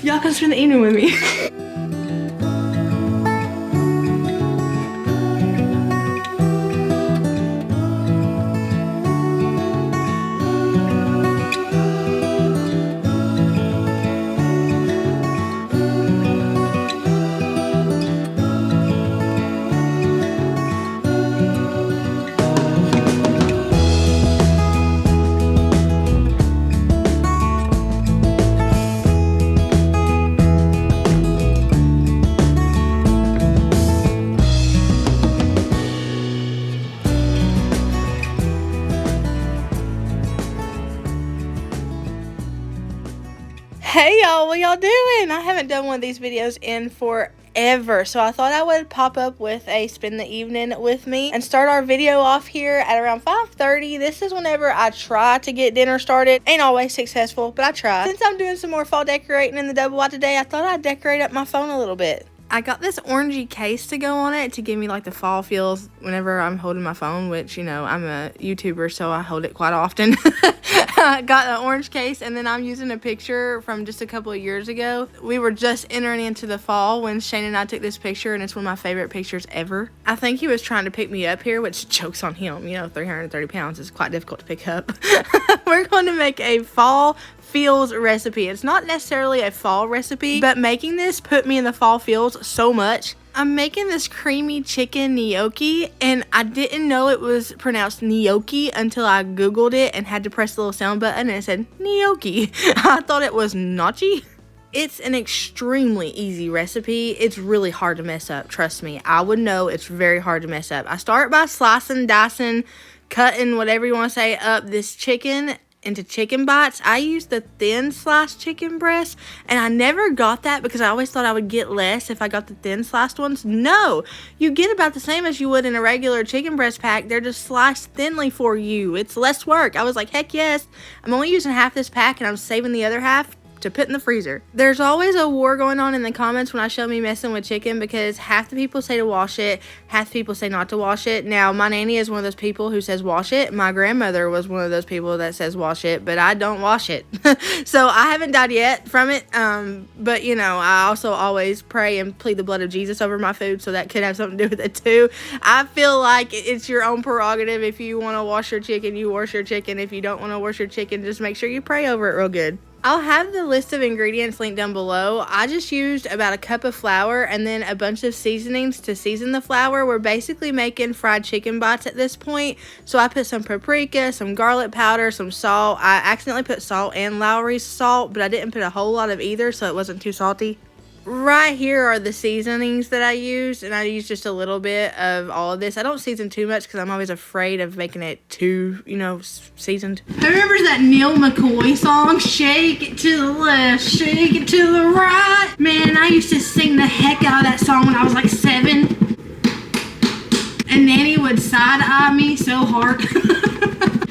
Y'all can spend the evening with me. Hey y'all, what y'all doing? I haven't done one of these videos in forever, so I thought I would pop up with a spend the evening with me and start our video off here at around 5:30. This is whenever I try to get dinner started. Ain't always successful, but I try. Since I'm doing some more fall decorating in the double wide today, I thought I'd decorate up my phone a little bit. I got this orangey case to go on it to give me like the fall feels whenever I'm holding my phone, which, you know, I'm a YouTuber, so I hold it quite often. I got an orange case, and then I'm using a picture from just a couple of years ago. We were just entering into the fall when Shane and I took this picture, and it's one of my favorite pictures ever. I think he was trying to pick me up here, which joke's on him. You know, 330 pounds is quite difficult to pick up. We're going to make a fall feels recipe. It's not necessarily a fall recipe, but making this put me in the fall feels so much. I'm making this creamy chicken gnocchi, and I didn't know it was pronounced gnocchi until I googled it and had to press the little sound button, and it said gnocchi. I thought it was gnocchi. It's an extremely easy recipe. It's really hard to mess up, trust me. I would know it's very hard to mess up. I start by slicing, dicing, cutting, whatever you want to say, up this chicken into chicken bites. I use the thin sliced chicken breast, and I never got that because I always thought I would get less if I got the thin sliced ones. No, you get about the same as you would in a regular chicken breast pack. They're just sliced thinly for you. It's less work. I was like, heck yes. I'm only using half this pack, and I'm saving the other half to put in the freezer. There's always a war going on in the comments when I show me messing with chicken, because half the people say to wash it, half the people say not to wash it. Now, my nanny is one of those people who says wash it. My grandmother was one of those people that says wash it, but I don't wash it. So I haven't died yet from it, but you know, I also always pray and plead the blood of Jesus over my food, so that could have something to do with it too. I feel like it's your own prerogative. If you want to wash your chicken, you wash your chicken. If you don't want to wash your chicken, just make sure you pray over it real good. I'll have the list of ingredients linked down below. I just used about a cup of flour and then a bunch of seasonings to season the flour. We're basically making fried chicken bites at this point. So I put some paprika, some garlic powder, some salt. I accidentally put salt and Lowry's salt, but I didn't put a whole lot of either, so it wasn't too salty. Right here are the seasonings that I used, and I used just a little bit of all of this. I don't season too much because I'm always afraid of making it too, you know, seasoned. Who remembers that Neil McCoy song? Shake it to the left, shake it to the right. Man, I used to sing the heck out of that song when I was like 7. And Nanny would side-eye me so hard.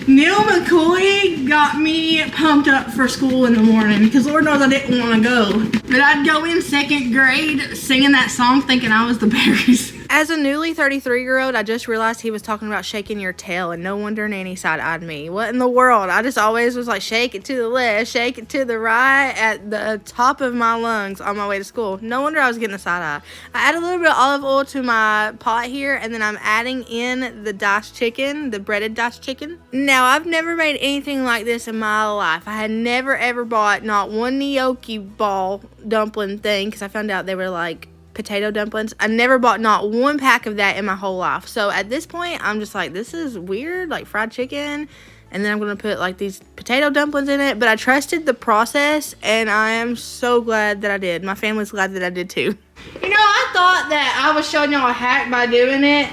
Neil McCoy got me pumped up for school in the morning because Lord knows I didn't want to go. But I'd go in 2nd grade singing that song thinking I was the berries. As a newly 33-year-old, I just realized he was talking about shaking your tail, and no wonder Nanny side-eyed me. What in the world? I just always was like, shake it to the left, shake it to the right at the top of my lungs on my way to school. No wonder I was getting a side-eye. I add a little bit of olive oil to my pot here, and then I'm adding in the diced chicken, the breaded diced chicken. Now, I've never made anything like this in my life. I had never ever bought not one gnocchi ball dumpling thing because I found out they were like potato dumplings. I never bought not one pack of that in my whole life. So at this point, I'm just like, this is weird, like fried chicken. And then I'm going to put like these potato dumplings in it. But I trusted the process, and I am so glad that I did. My family's glad that I did too. You know, I thought that I was showing y'all a hack by doing it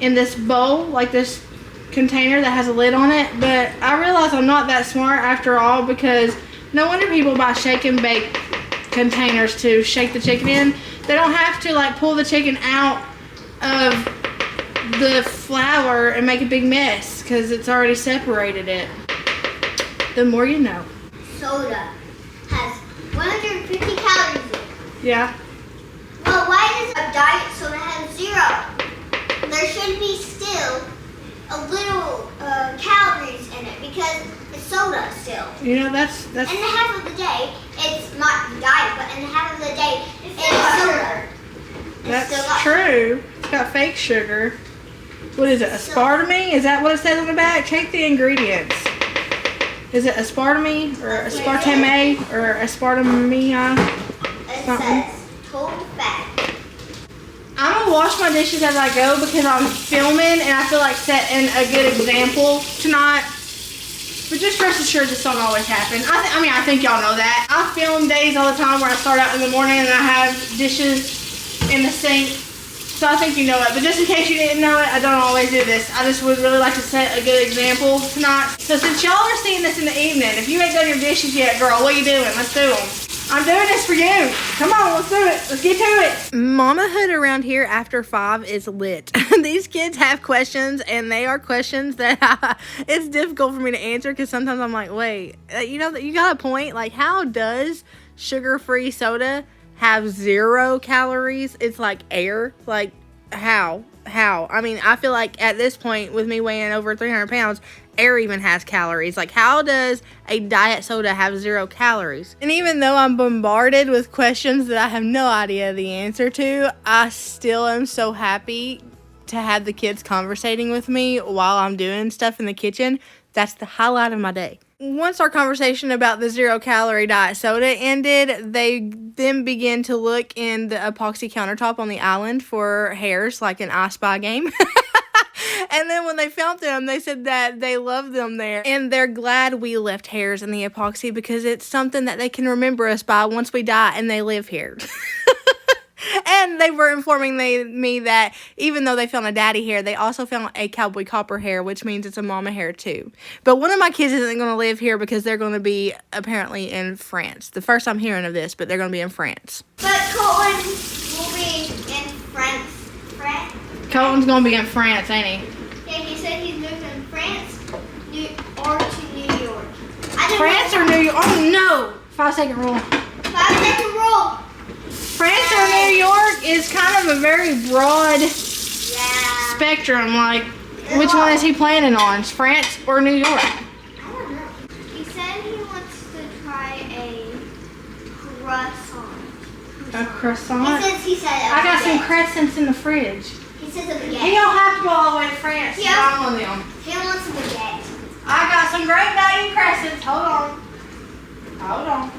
in this bowl, like this container that has a lid on it. But I realized I'm not that smart after all, because no wonder people buy shake and bake containers to shake the chicken in. They don't have to like pull the chicken out of the flour and make a big mess because it's already separated it. The more you know. Soda has 150 calories in it. Yeah. Well, why does a diet soda have 0? There should be still a little calories in it because it's soda still. You know, that's And the half of the day, it's not diet, but in the That's true. It's got fake sugar. What is it? Aspartame? Is that what it says on the back? Check the ingredients. Is it aspartame or aspartame or aspartame? It says total fat. I'm gonna wash my dishes as I go because I'm filming and I feel like setting a good example tonight. But just rest assured this don't always happen. I think y'all know that. I film days all the time where I start out in the morning and I have dishes in the sink. So I think you know it. But just in case you didn't know it, I don't always do this. I just would really like to set a good example tonight. So since y'all are seeing this in the evening, if you ain't done your dishes yet, girl, what are you doing? Let's do them. I'm doing this for you. Come on, let's do it. Let's get to it. Mamahood around here after 5 is lit. These kids have questions, and they are questions that it's difficult for me to answer because sometimes I'm like, wait, you know, you got a point. Like, how does sugar-free soda have 0 calories? It's like air. Like, how? I mean, I feel like at this point, with me weighing over 300 pounds, air even has calories. Like, how does a diet soda have 0 calories? And even though I'm bombarded with questions that I have no idea the answer to, I still am so happy to have the kids conversating with me while I'm doing stuff in the kitchen. That's the highlight of my day. Once our conversation about the 0 calorie diet soda ended, they then began to look in the epoxy countertop on the island for hairs, like an I Spy game. And then when they found them, they said that they love them there. And they're glad we left hairs in the epoxy because it's something that they can remember us by once we die and they live here. And they were informing me that even though they found a daddy hair, they also found a cowboy copper hair, which means it's a mama hair too. But one of my kids isn't going to live here because they're going to be apparently in France. The first I'm hearing of this, but they're going to be in France. But Colin will be in France. Colton's going to be in France, ain't he? Yeah, he said he's moving from France or to New York. France or New York? Oh no! 5-second rule. 5-second rule. France or New York is kind of a very broad spectrum. Like, which one is he planning on? France or New York? I don't know. He said he wants to try a croissant. A croissant? He said I got some crescents in the fridge. He says a baguette. He don't have to go all the way to France to buy one of them. He wants a baguette. I got some great value crescents. Hold on.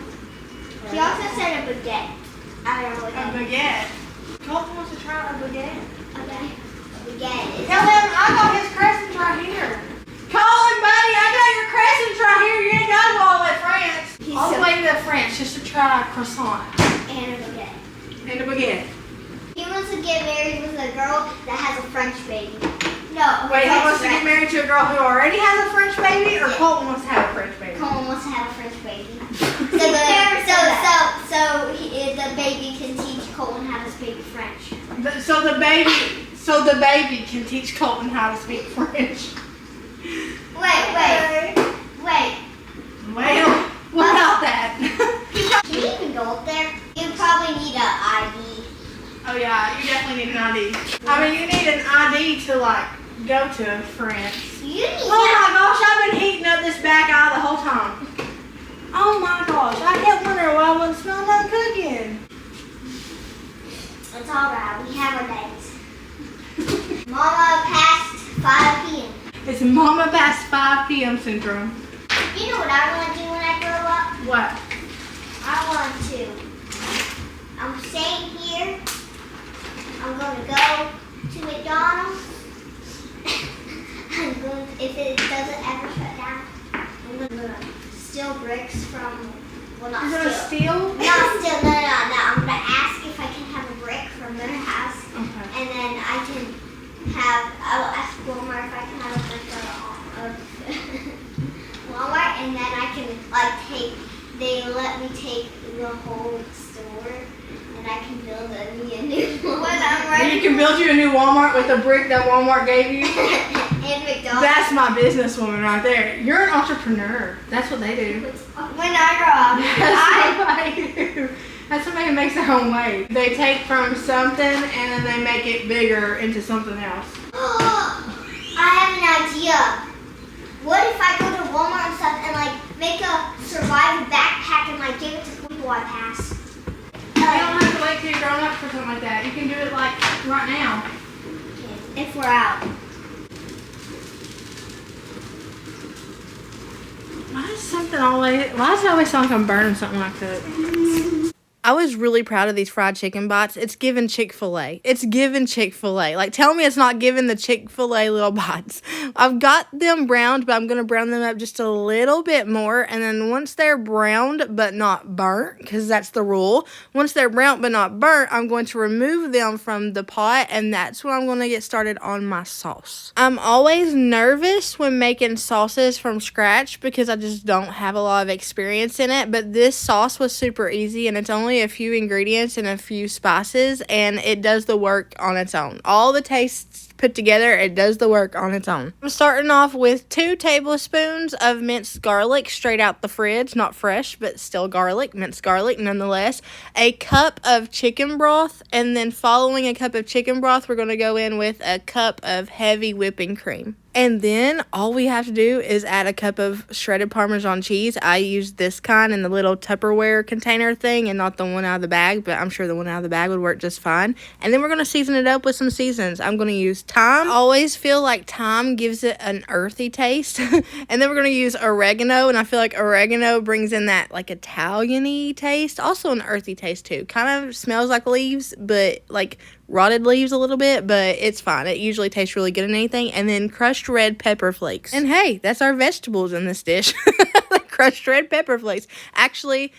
He also said a baguette. I don't know what A baguette. Colton wants to try a baguette. Okay. A baguette. Tell him I got his crescents right here. Colin, buddy, I got your crescents right here. You ain't got to go all the way to France. All the way to France just to try a croissant. And a baguette. And a baguette. He wants to get married with a girl that has a French baby. No. Wait, he wants to get married to a girl who already has a French baby, or Colton wants to have a French baby? Colin wants to have a French baby. The baby can teach Colton how to speak French. So the baby can teach Colton how to speak French. Wait. Well, what about that? Can you even go up there? You probably need an ID. Oh yeah, you definitely need an ID. I mean, you need an ID to like go to France. Oh my gosh, I've been heating up this back eye the whole time. Oh my gosh, I kept wondering why I wasn't smelling like cooking. It's alright, we have our days. Mama past 5 p.m. It's Mama past 5 p.m. syndrome. You know what I want to do when I grow up? What? I'm staying here. I'm going to go to McDonald's. If it doesn't ever shut down, I'm going to steal bricks from, well, not You're gonna steal? Not steal, no. I'm going to ask if I can have a brick from their house. Okay. And then I will ask Walmart if I can have a brick of Walmart. And then I can, they let me take the whole store. And I can build me a new Walmart. And you can build you a new Walmart with a brick that Walmart gave you? And McDonald's. That's my businesswoman right there. You're an entrepreneur. That's what they do. When I grow up, That's what they do. That's somebody who makes their own way. They take from something and then they make it bigger into something else. I have an idea. What if I go to Walmart and stuff and make a survival backpack and give it to people I pass? You don't have to wait till you're grown up for something like that. You can do it Right now. If we're out. Why does it always sound like I'm burning something like that? I was really proud of these fried chicken bites. It's given Chick-fil-A. It's given Chick-fil-A. Like, tell me it's not giving the Chick-fil-A little bites. I've got them browned, but I'm going to brown them up just a little bit more. And then once they're browned but not burnt, because that's the rule, once they're browned but not burnt, I'm going to remove them from the pot, and that's when I'm going to get started on my sauce. I'm always nervous when making sauces from scratch because I just don't have a lot of experience in it, but this sauce was super easy, and it's only a few ingredients and a few spices, and it does the work on its own. All the tastes put together, it does the work on its own. I'm starting off with 2 tablespoons of minced garlic straight out the fridge, not fresh, but still garlic, minced garlic nonetheless. A cup of chicken broth, and then following a cup of chicken broth, we're going to go in with a cup of heavy whipping cream. And then all we have to do is add a cup of shredded Parmesan cheese. I use this kind in the little Tupperware container thing and not the one out of the bag, but I'm sure the one out of the bag would work just fine. And then we're going to season it up with some seasons. I'm going to use thyme. I always feel like thyme gives it an earthy taste. And then we're going to use oregano, and I feel like oregano brings in that like Italian-y taste. Also an earthy taste too. Kind of smells like leaves, but like rotted leaves a little bit, but it's fine. It usually tastes really good in anything. And then crushed red pepper flakes. And hey, that's our vegetables in this dish. Crushed red pepper flakes. Actually,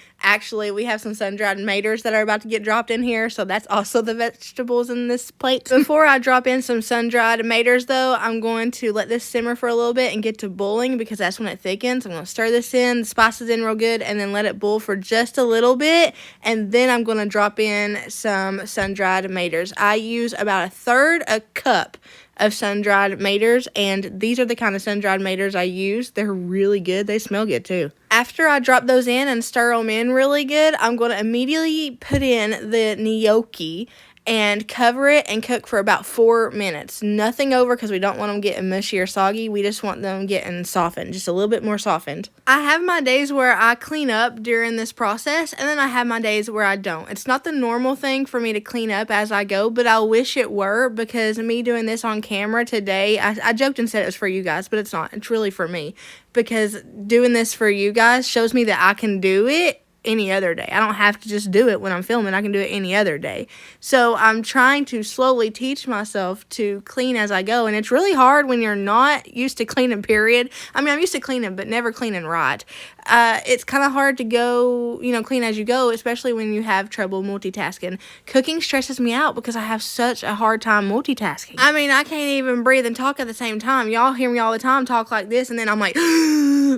we have some sun-dried tomatoes that are about to get dropped in here, so that's also the vegetables in this plate. Before I drop in some sun-dried tomatoes, though, I'm going to let this simmer for a little bit and get to boiling because that's when it thickens. I'm going to stir this in, the spices in real good, and then let it boil for just a little bit, and then I'm going to drop in some sun-dried tomatoes. I use about 1/3 a cup of sun-dried tomatoes, and these are the kind of sun-dried tomatoes I use. They're really good. They smell good too. After I drop those in and stir them in really good, I'm going to immediately put in the gnocchi and cover it and cook for about 4 minutes. Nothing over because we don't want them getting mushy or soggy. We just want them getting softened, just a little bit more softened. I have my days where I clean up during this process, and then I have my days where I don't. It's not the normal thing for me to clean up as I go, but I wish it were because me doing this on camera today, I joked and said it was for you guys, but it's not. It's really for me because doing this for you guys shows me that I can do it any other day. I don't have to just do it when I'm filming. I can do it any other day. So I'm trying to slowly teach myself to clean as I go, and it's really hard when you're not used to cleaning, period. I mean, I'm used to cleaning, but never cleaning right. It's kind of hard to go, clean as you go, especially when you have trouble multitasking. Cooking stresses me out because I have such a hard time multitasking. I mean, I can't even breathe and talk at the same time. Y'all hear me all the time talk like this, and then I'm like,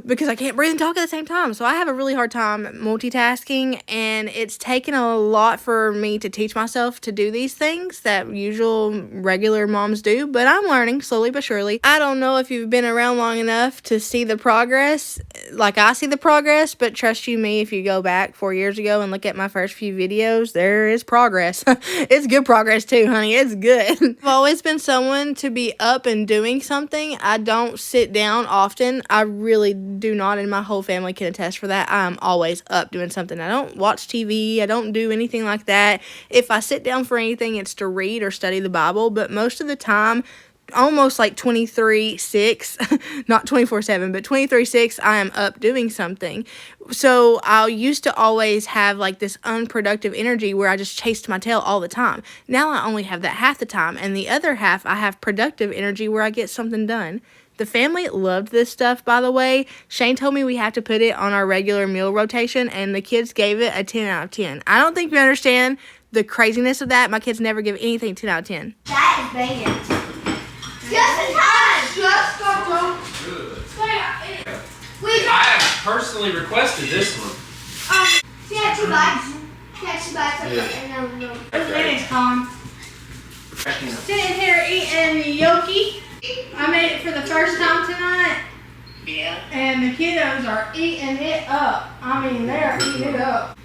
because I can't breathe and talk at the same time. So I have a really hard time multitasking, and it's taken a lot for me to teach myself to do these things that usual regular moms do, but I'm learning slowly but surely. I don't know if you've been around long enough to see the progress like I see the progress, but trust you me, if you go back 4 years ago and look at my first few videos, there is progress. It's good progress too, honey. It's good. I've always been someone to be up and doing something. I don't sit down often. I really do not, and my whole family can attest for that. I'm always up doing something. I don't watch TV. I don't do anything like that. If I sit down for anything, it's to read or study the Bible, but most of the time, almost like 23/6, not 24/7, but 23/6, I am up doing something. So I used to always have like this unproductive energy where I just chased my tail all the time. Now I only have that half the time, and the other half I have productive energy where I get something done. The family loved this stuff, by the way. Shane told me we have to put it on our regular meal rotation, and the kids gave it a 10 out of 10. I don't think you understand the craziness of that. My kids never give anything 10 out of 10. That is banging. Just in time. Just got done. I have personally requested this one. She had 2 bites. She had 2 bites. And no. What's minutes, Colin? Sitting here eating gnocchi. I made it for the first time tonight. Yeah. And the kiddos are eating it up. I mean, they're eating it up.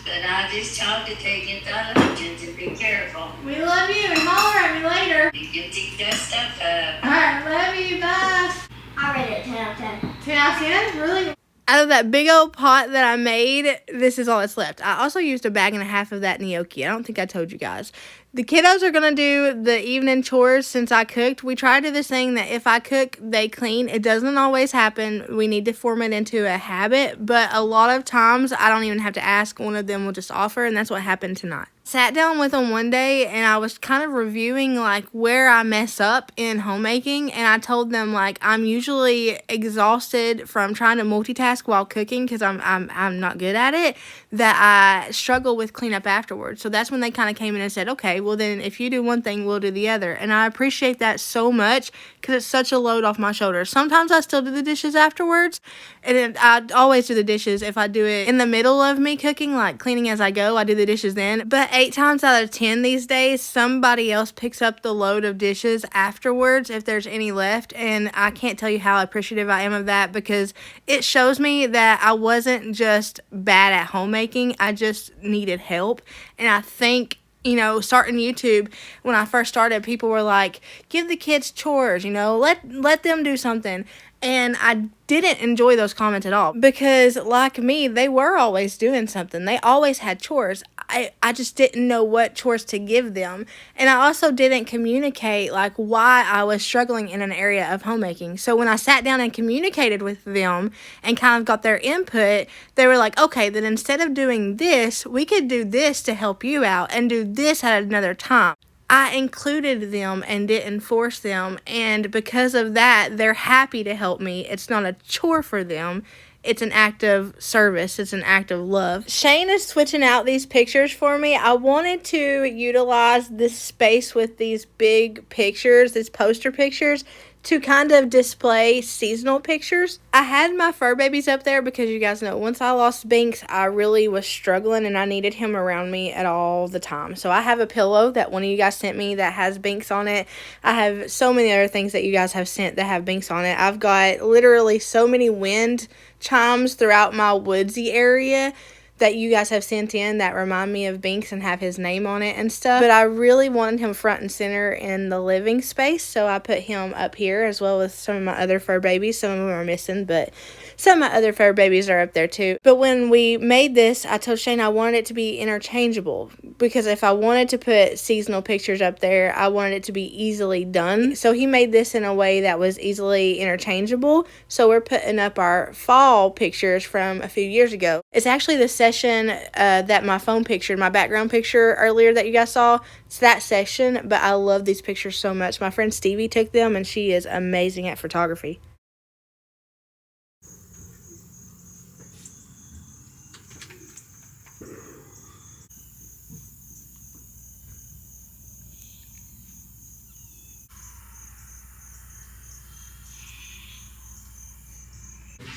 But I just told to take it television to be careful. We love you and holler at me later. You can take that stuff up. Alright, love you, bye. I rated it 10 out of 10. 10 out of 10? Really? Out of that big old pot that I made, this is all that's left. I also used a bag and a half of that gnocchi. I don't think I told you guys. The kiddos are going to do the evening chores since I cooked. We try to do this thing that if I cook, they clean. It doesn't always happen. We need to form it into a habit. But a lot of times, I don't even have to ask. One of them will just offer, and that's what happened tonight. Sat down with them one day, and I was kind of reviewing, like, where I mess up in homemaking. And I told them, like, I'm usually exhausted from trying to multitask while cooking because I'm not good at it, that I struggle with cleanup afterwards. So that's when they kind of came in and said, okay, well then if you do one thing, we'll do the other. And I appreciate that so much because it's such a load off my shoulders. Sometimes I still do the dishes afterwards, and I always do the dishes if I do it in the middle of me cooking, like cleaning as I go. I do the dishes then. But 8 times out of 10 these days, somebody else picks up the load of dishes afterwards if there's any left. And I can't tell you how appreciative I am of that, because it shows me that I wasn't just bad at homemaking, I just needed help. And I think, starting YouTube, when I first started, people were like, give the kids chores, let them do something. And I didn't enjoy those comments at all, because like me, they were always doing something. They always had chores. I just didn't know what chores to give them. And I also didn't communicate like why I was struggling in an area of homemaking. So when I sat down and communicated with them and kind of got their input, they were like, okay, then instead of doing this, we could do this to help you out and do this at another time. I included them and didn't force them, and because of that, they're happy to help me. It's not a chore for them. It's an act of service. It's an act of love. Shane is switching out these pictures for me. I wanted to utilize this space with these big pictures, these poster pictures, to kind of display seasonal pictures. I had my fur babies up there because you guys know once I lost Binks, I really was struggling and I needed him around me at all the time. So I have a pillow that one of you guys sent me that has Binks on it. I have so many other things that you guys have sent that have Binks on it. I've got literally so many wind chimes throughout my woodsy area that you guys have sent in that remind me of Binks and have his name on it and stuff. But I really wanted him front and center in the living space, so I put him up here as well as some of my other fur babies. Some of them are missing, but some of my other fur babies are up there too. But when we made this, I told Shane I wanted it to be interchangeable, because if I wanted to put seasonal pictures up there, I wanted it to be easily done. So he made this in a way that was easily interchangeable. So we're putting up our fall pictures from a few years ago. It's actually the session that my phone pictured, my background picture earlier that you guys saw. It's that session, but I love these pictures so much. My friend Stevie took them, and she is amazing at photography.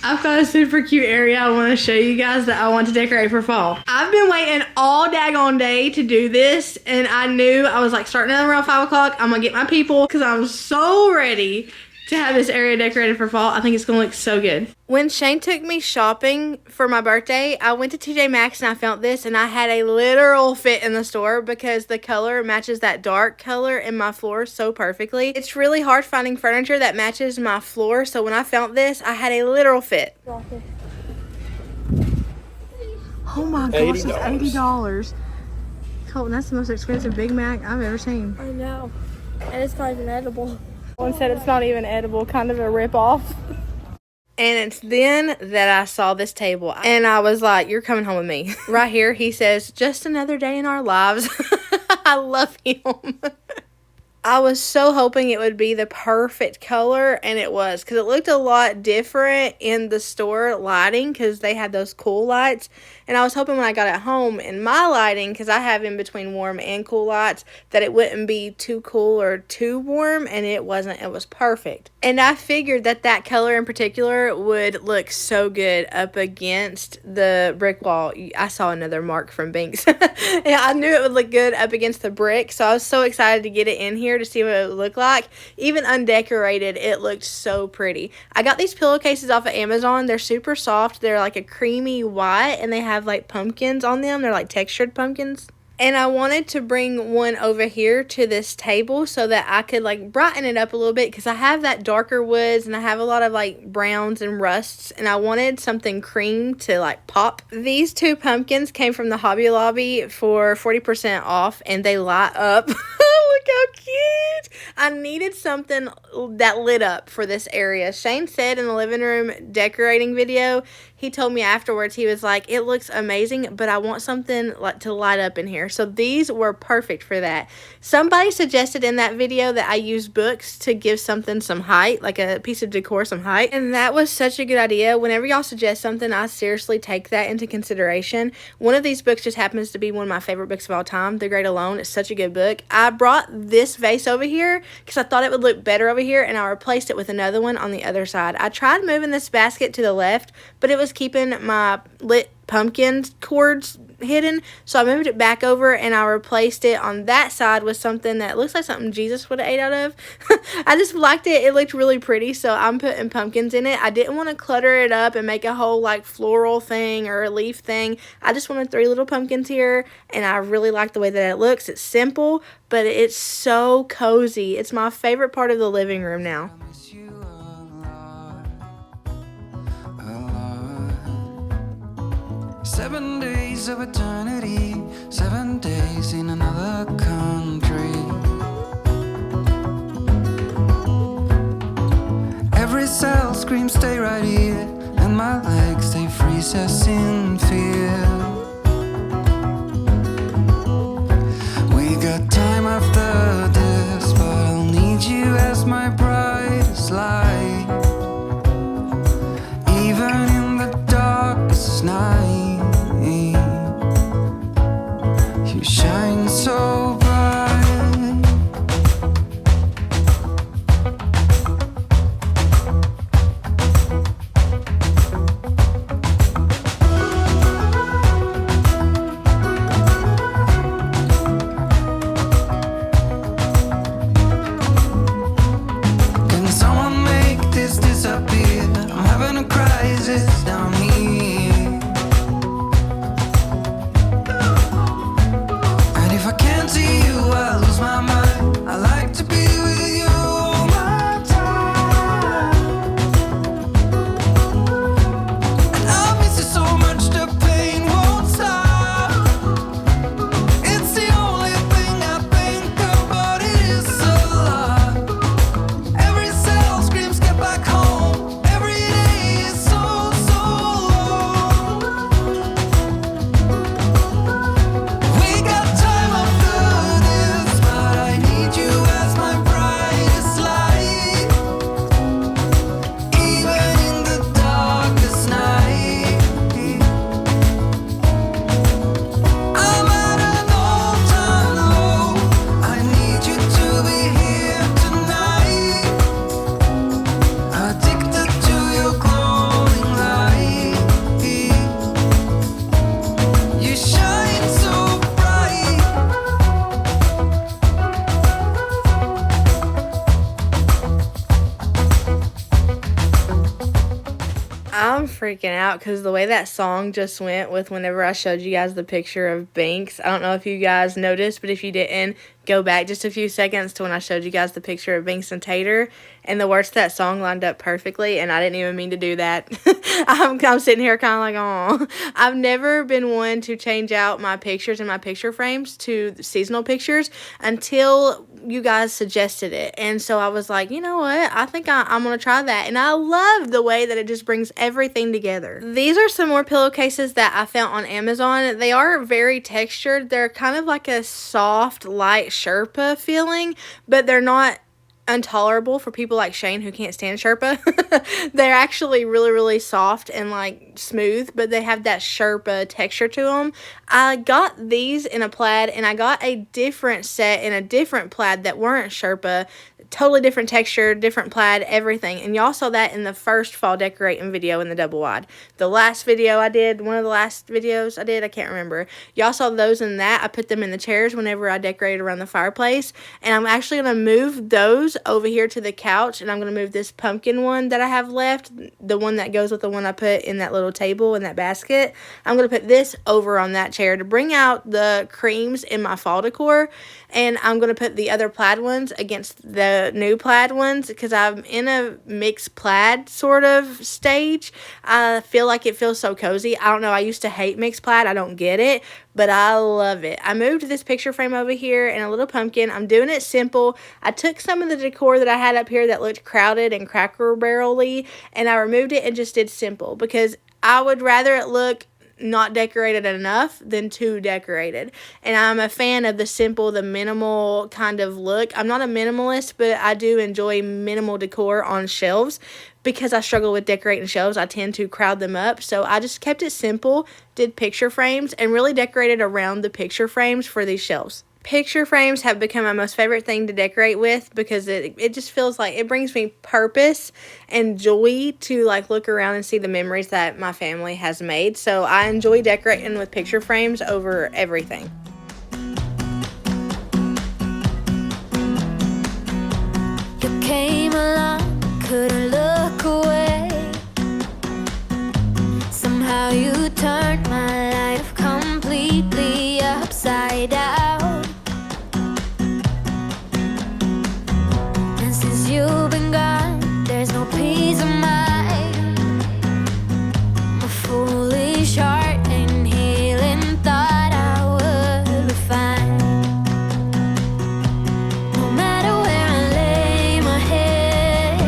I've got a super cute area I want to show you guys that I want to decorate for fall. I've been waiting all daggone day to do this, and I knew I was like starting at around 5 o'clock. I'm going to get my people because I'm so ready to have this area decorated for fall. I think it's going to look so good. When Shane took me shopping for my birthday, I went to TJ Maxx and I found this, and I had a literal fit in the store because the color matches that dark color in my floor so perfectly. It's really hard finding furniture that matches my floor, so when I found this, I had a literal fit. Oh my gosh, it's $80. Colton, that's the most expensive Big Mac I've ever seen. I know. And it's not even edible. One said it's not even edible, kind of a rip-off. And it's then that I saw this table, and I was like, you're coming home with me. Right here, he says, just another day in our lives. I love him. I was so hoping it would be the perfect color, and it was, because it looked a lot different in the store lighting, because they had those cool lights. And I was hoping when I got it home in my lighting, because I have in between warm and cool lights, that it wouldn't be too cool or too warm, and it wasn't. It was perfect. And I figured that that color in particular would look so good up against the brick wall. I saw another mark from Binks. Yeah, I knew it would look good up against the brick, so I was so excited to get it in here to see what it would look like. Even undecorated, it looked so pretty. I got these pillowcases off of Amazon. They're super soft. They're like a creamy white, and they have like pumpkins on them. They're like textured pumpkins. And I wanted to bring one over here to this table so that I could like brighten it up a little bit, because I have that darker woods and I have a lot of like browns and rusts, and I wanted something cream to like pop. These two pumpkins came from the Hobby Lobby for 40% off, and they light up. Look how cute. I needed something that lit up for this area. Shane said in the living room decorating video, he told me afterwards, he was like, it looks amazing, but I want something like to light up in here. So these were perfect for that. Somebody suggested in that video that I use books to give something some height, like a piece of decor some height. And that was such a good idea. Whenever y'all suggest something, I seriously take that into consideration. One of these books just happens to be one of my favorite books of all time, The Great Alone. It's such a good book. I brought this vase over here because I thought it would look better over here, and I replaced it with another one on the other side. I tried moving this basket to the left, but it was keeping my lit pumpkin cords hidden, so I moved it back over and I replaced it on that side with something that looks like something Jesus would have ate out of. I just liked it. It looked really pretty, so I'm putting pumpkins in it. I didn't want to clutter it up and make a whole like floral thing or a leaf thing. I just wanted 3 little pumpkins here, and I really like the way that it looks. It's simple, but it's so cozy. It's my favorite part of the living room now. 7 days of eternity, 7 days in another country. Every cell screams, stay right here, and my legs, they freeze us in fear. We got time after this, but I'll need you as my brightest light, even in the darkest night. You shine so bright. Can someone make this disappear? I'm having a crisis down here. If I can't see you, I lose my mind. I like to be with you all my time. And I miss you so much, the pain won't stop. It's the only thing I think about, it is a lot. Every cell screams, get back home. Every day is so, so long. We got time after this, but I need you as my brightest light, even in the darkest night. I'm at an all-time low. I need you to be here tonight, addicted to your glowing light. You shine so bright. I'm freaking out because the way that song just went with whenever I showed you guys the picture of Binks. I don't know if you guys noticed, but if you didn't, go back just a few seconds to when I showed you guys the picture of Binks and Tater, and the words to that song lined up perfectly, and I didn't even mean to do that. I'm sitting here kind of like, oh. I've never been one to change out my pictures and my picture frames to seasonal pictures until you guys suggested it, and so I was like, you know what, I think I'm going to try that, and I love the way that it just brings everything together. These are some more pillowcases that I found on Amazon. They are very textured. They're kind of like a soft, light Sherpa feeling, but they're not intolerable for people like Shane who can't stand Sherpa. They're actually really, really soft and like smooth, but they have that Sherpa texture to them. I got these in a plaid, and I got a different set in a different plaid that weren't Sherpa totally different texture, different plaid, everything. And y'all saw that in the first fall decorating video in the double wide. The last video I did, one of the last videos I did, I can't remember. Y'all saw those in that. I put them in the chairs whenever I decorated around the fireplace. And I'm actually going to move those over here to the couch. And I'm going to move this pumpkin one that I have left, the one that goes with the one I put in that little table in that basket. I'm going to put this over on that chair to bring out the creams in my fall decor. And I'm going to put the other plaid ones against the new plaid ones because I'm in a mixed plaid sort of stage. I feel like it feels so cozy. I don't know. I used to hate mixed plaid. I don't get it, but I love it. I moved this picture frame over here and a little pumpkin. I'm doing it simple. I took some of the decor that I had up here that looked crowded and Cracker Barrel-y, and I removed it and just did simple because I would rather it look not decorated enough than too decorated. And I'm a fan of the simple, the minimal kind of look. I'm not a minimalist, but I do enjoy minimal decor on shelves because I struggle with decorating shelves. I tend to crowd them up. So I just kept it simple, did picture frames, and really decorated around the picture frames for these shelves. Picture frames have become my most favorite thing to decorate with because it just feels like it brings me purpose and joy to like look around and see the memories that my family has made. So I enjoy decorating with picture frames over everything. You came along, couldn't look away. Somehow you turned my life completely upside down. And since you've been gone, there's no peace of mind. My foolish heart and healing thought I would be fine. No matter where I lay my head,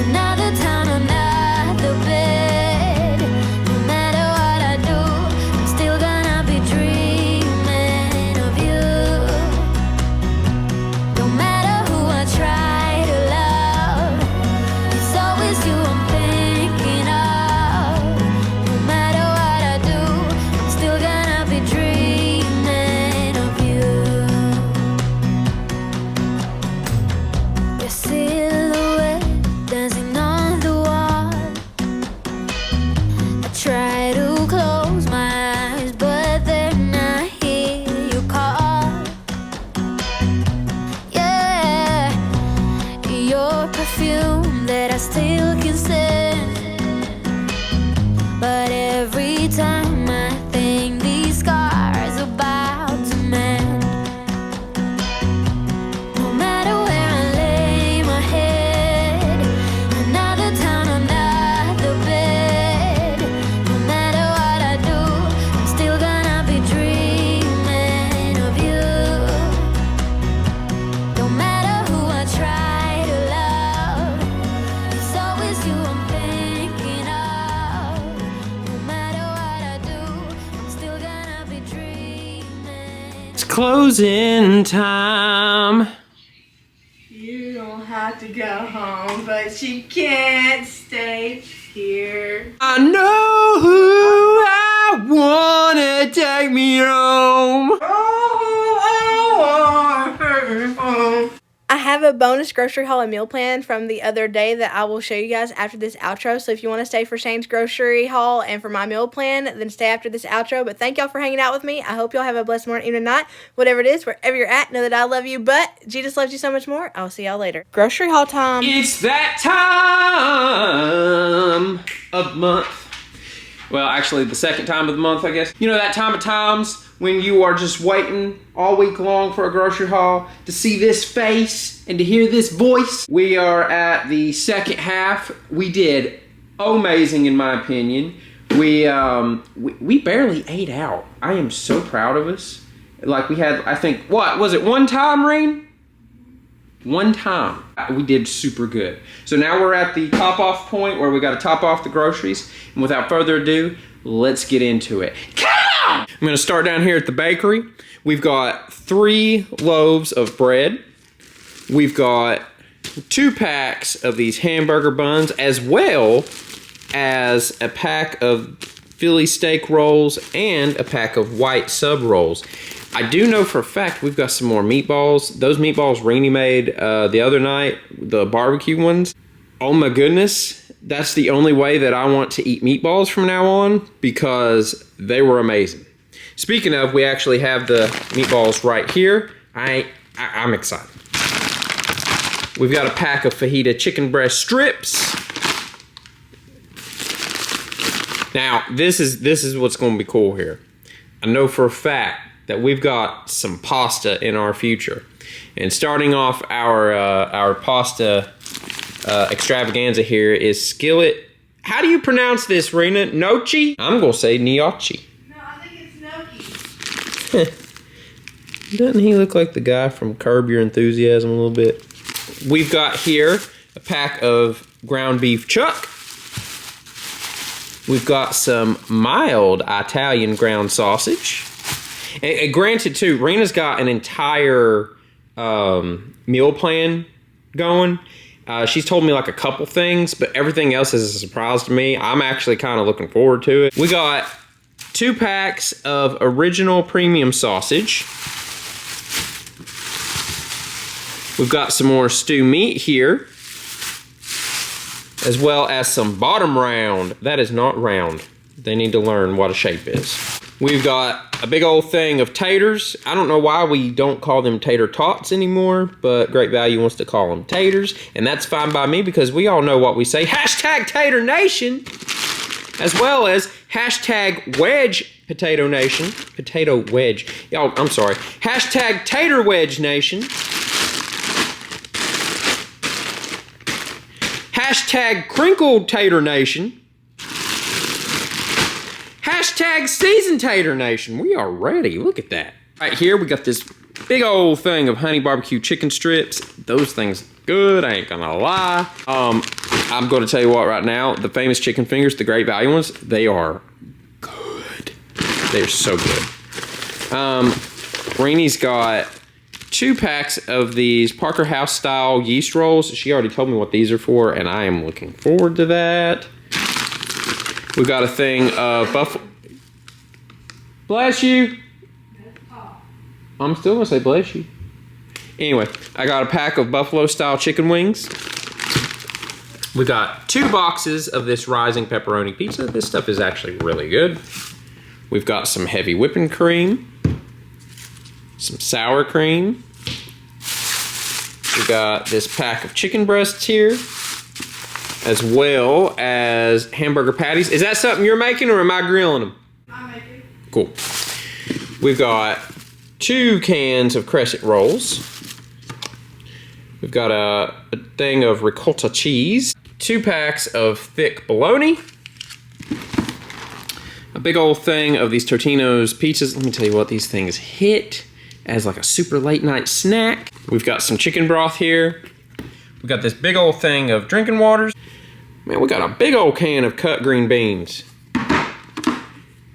another town, another bed. No matter what I do, I'm still gonna be dreaming of you. No matter who I try to love, it's always you I'm thinking of. No matter what I do, I'm still gonna be dreaming of you. Your silhouette dancing on the wall. I try to close my eyes, but then I hear you call. Yeah, your perfume that I still can sense. But every time I think these scars are about to mend. No matter where I lay my head, another town, another bed. No matter what I do, I'm still gonna be dreaming of you. No matter who I try to love, it's always you I'm thinking of. No matter what I do, I'm still gonna be dreaming. It's closing time. You don't have to go home, but you can't stay here. I know who I wanna take me home. I have a bonus grocery haul and meal plan from the other day that I will show you guys after this outro. So if you want to stay for Shane's grocery haul and for my meal plan, then stay after this outro. But thank y'all for hanging out with me. I hope y'all have a blessed morning, evening, night, whatever it is, wherever you're at. Know that I love you, but Jesus loves you so much more. I'll see y'all later. Grocery haul time. It's that time of month. Well, actually, the second time of the month, I guess. You know that time of times when you are just waiting all week long for a grocery haul to see this face and to hear this voice. We are at the second half. We did amazing, in my opinion. We barely ate out. I am so proud of us. Like we had, I think, what was it? One time, Rain? One time. We did super good. So now we're at the top off point where we got to top off the groceries. And without further ado, let's get into it. Come on! I'm going to start down here at the bakery. We've got 3 loaves of bread. We've got 2 packs of these hamburger buns, as well as a pack of Philly steak rolls, and a pack of white sub rolls. I do know for a fact we've got some more meatballs. Those meatballs Rini made the other night, the barbecue ones. Oh my goodness, that's the only way that I want to eat meatballs from now on because they were amazing. Speaking of, we actually have the meatballs right here. I'm excited. We've got a pack of fajita chicken breast strips. Now, this is what's going to be cool here. I know for a fact that we've got some pasta in our future. And starting off our pasta extravaganza here is skillet. How do you pronounce this, Rena? Gnocchi? I'm going to say gnocchi. No, I think it's gnocchi. Doesn't he look like the guy from Curb Your Enthusiasm a little bit? We've got here a pack of ground beef chuck. We've got some mild Italian ground sausage. And granted, too, Rena's got an entire meal plan going. She's told me like a couple things, but everything else is a surprise to me. I'm actually kind of looking forward to it. We got 2 packs of original premium sausage. We've got some more stew meat here, as well as some bottom round. That is not round. They need to learn what a shape is. We've got a big old thing of taters. I don't know why we don't call them tater tots anymore, but Great Value wants to call them taters, and that's fine by me because we all know what we say. Hashtag Tater Nation, as well as hashtag Wedge Potato Nation. Potato Wedge. Oh, I'm sorry. Hashtag Tater Wedge Nation. Hashtag Crinkled Tater Nation. Hashtag Seasoned Tater Nation. We are ready. Look at that. Right here, we got this big old thing of honey barbecue chicken strips. Those things good, I ain't gonna lie. I'm gonna tell you what right now, the famous chicken fingers, the Great Value ones, they are good. They're so good. Rainie's got 2 packs of these Parker House style yeast rolls. She already told me what these are for, and I am looking forward to that. We've got a thing of buffalo. Bless you. I'm still gonna say bless you. Anyway, I got a pack of buffalo style chicken wings. We got 2 boxes of this rising pepperoni pizza. This stuff is actually really good. We've got some heavy whipping cream. Some sour cream. We got this pack of chicken breasts here, as well as hamburger patties. Is that something you're making or am I grilling them? I'm making. Cool. We've got 2 cans of crescent rolls. We've got a thing of ricotta cheese. 2 packs of thick bologna. A big old thing of these Totino's pizzas. Let me tell you what, these things hit as like a super late night snack. We've got some chicken broth here. We've got this big old thing of drinking waters. Man, we got a big old can of cut green beans.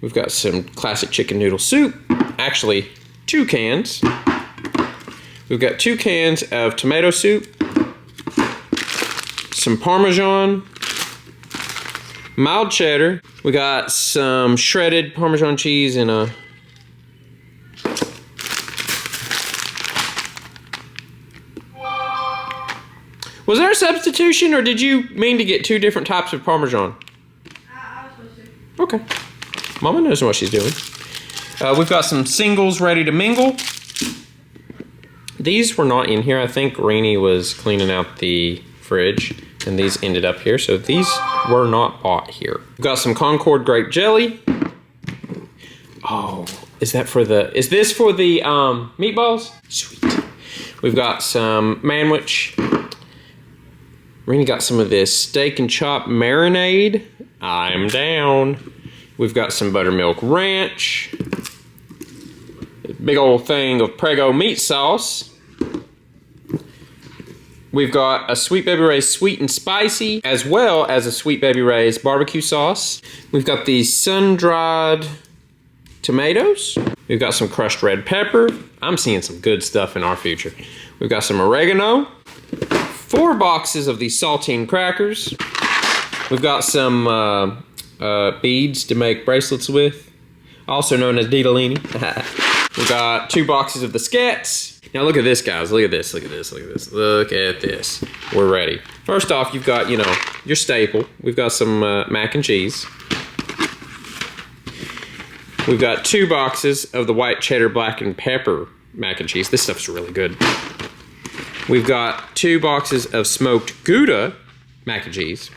We've got some classic chicken noodle soup. Actually, 2 cans. We've got 2 cans of tomato soup. Some Parmesan. Mild cheddar. We got some shredded Parmesan cheese in a... Was there a substitution, or did you mean to get 2 different types of Parmesan? I was supposed to. Okay. Mama knows what she's doing. We've got some singles ready to mingle. These were not in here. I think Rainey was cleaning out the fridge, and these ended up here, so these were not bought here. We've got some Concord grape jelly. Oh, is this for the meatballs? Sweet. We've got some manwich. Rainey got some of this steak and chop marinade. I'm down. We've got some buttermilk ranch. Big old thing of Prego meat sauce. We've got a Sweet Baby Ray's sweet and spicy, as well as a Sweet Baby Ray's barbecue sauce. We've got these sun-dried tomatoes. We've got some crushed red pepper. I'm seeing some good stuff in our future. We've got some oregano. 4 boxes of these saltine crackers. We've got some beads to make bracelets with, also known as ditalini. We got 2 boxes of the skets. Now look at this, guys. Look at this. Look at this. Look at this. Look at this. We're ready. First off, you've got, you know, your staple. We've got some mac and cheese. We've got 2 boxes of the white cheddar black and pepper mac and cheese. This stuff's really good. We've got 2 boxes of smoked Gouda mac and cheese.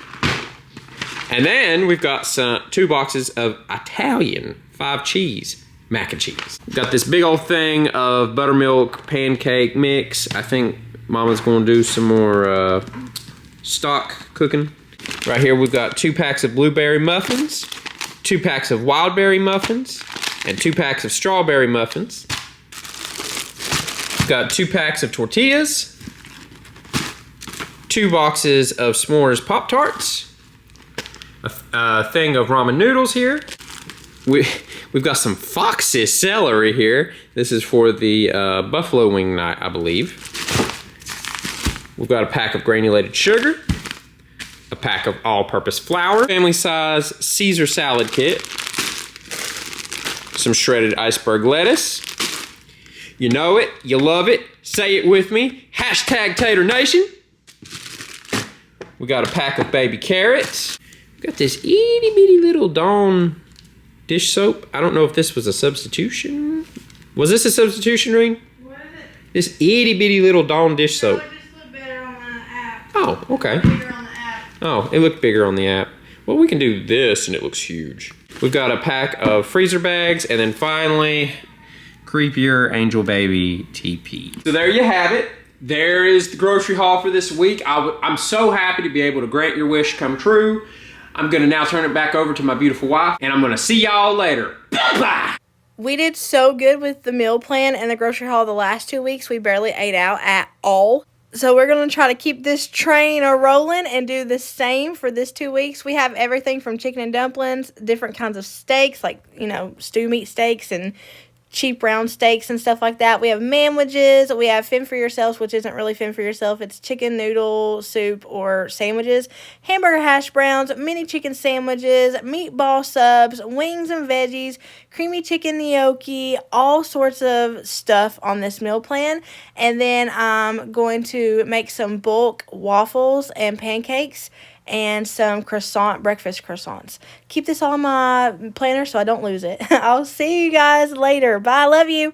And then we've got 2 boxes of Italian 5 cheese mac and cheese. We've got this big old thing of buttermilk pancake mix. I think Mama's gonna do some more stock cooking. Right here we've got 2 packs of blueberry muffins, 2 packs of wild berry muffins, and 2 packs of strawberry muffins. We've got 2 packs of tortillas, 2 boxes of s'mores Pop-Tarts, a thing of ramen noodles here. We've got some Fox's celery here. This is for the buffalo wing night, I believe. We've got a pack of granulated sugar, a pack of all-purpose flour, family size Caesar salad kit, some shredded iceberg lettuce. You know it, you love it, say it with me, hashtag Tater Nation. We got a pack of baby carrots. We got this itty bitty little Dawn dish soap. I don't know if this was a substitution. Was this a substitution, Reen? What is it? This itty bitty little Dawn dish soap. No, it just looked better on the app. Oh, okay. Bigger on the app. Oh, it looked bigger on the app. Well, we can do this and it looks huge. We've got a pack of freezer bags, and then finally, creepier angel baby TP. So there you have it. There is the grocery haul for this week. I'm so happy to be able to grant your wish come true. I'm gonna now turn it back over to my beautiful wife, and I'm gonna see y'all later. Bye-bye. We did so good with the meal plan and the grocery haul the last 2 weeks. We barely ate out at all. So we're going to try to keep this train a-rolling and do the same for this 2 weeks. We have everything from chicken and dumplings, different kinds of steaks, like, you know, stew meat steaks and cheap round steaks and stuff like that. We have manwiches. We have fend for yourselves, which isn't really fend for yourself. It's chicken noodle soup or sandwiches, hamburger hash browns, mini chicken sandwiches, meatball subs, wings and veggies, creamy chicken gnocchi, all sorts of stuff on this meal plan. And then I'm going to make some bulk waffles and pancakes and some breakfast croissants. Keep this on my planner so I don't lose it. I'll see you guys later. Bye. Love you.